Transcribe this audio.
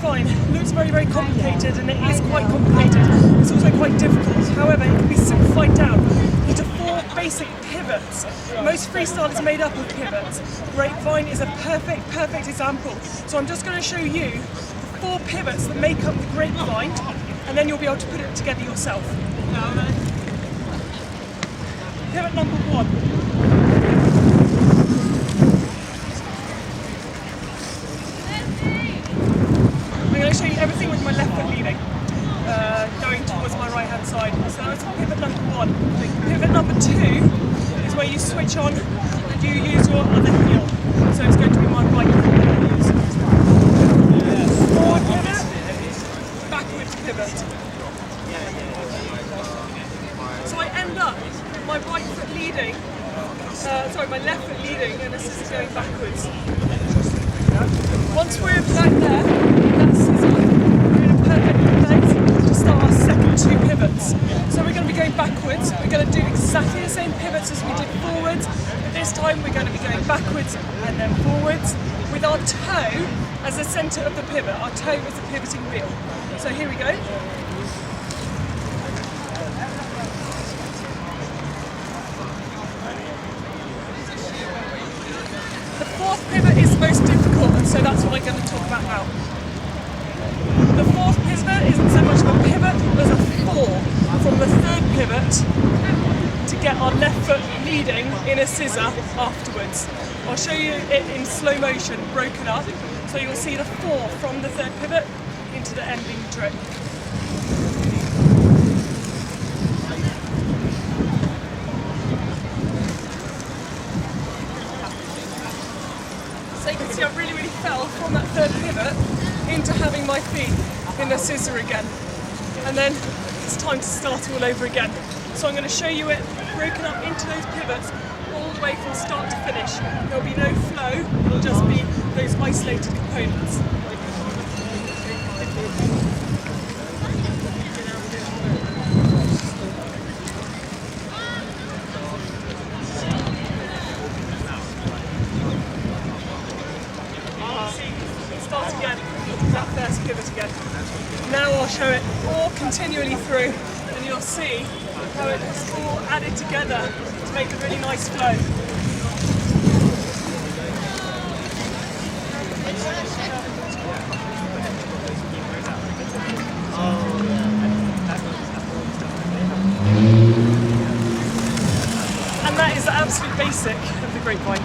Grapevine looks very, very complicated, and it is quite complicated. It's also quite difficult. However, it can be simplified down into 4 basic pivots. Most freestyle is made up of pivots. Grapevine is a perfect example. So I'm just going to show you the 4 pivots that make up the Grapevine, and then you'll be able to put it together yourself. Pivot number 1. I'm going to show you everything with my left foot leading, going towards my right hand side. So that's pivot number 1. Pivot number 2 is where you switch on and you use your other heel. So it's going to be my right heel that I use. Forward pivot, backwards pivot. So I end up with my right foot leading, my left foot leading, and this is going backwards. Once we're back there, that scissor, we're in a perfect place to start our second 2 pivots. So we're going to be going backwards. We're going to do exactly the same pivots as we did forwards, but this time we're going to be going backwards and then forwards with our toe as the centre of the pivot. Our toe is the pivoting wheel. So here we go. The 4th pivot is the most difficult, and so that's what I'm going to talk about now. The 4th pivot isn't so much of a pivot as a fall from the 3rd pivot to get our left foot leading in a scissor afterwards. I'll show you it in slow motion, broken up, so you'll see the fall from the 3rd pivot into the ending trick. So you can see I really fell from that 3rd pivot into having my feet in the scissor again. And then it's time to start all over again. So I'm going to show you it broken up into those pivots all the way from start to finish. There'll be no flow, it'll just be those isolated components. Start again, that first pivot again. Now I'll show it all continually through, and you'll see how it's all added together to make a really nice flow. And that is the absolute basic of the Grapevine.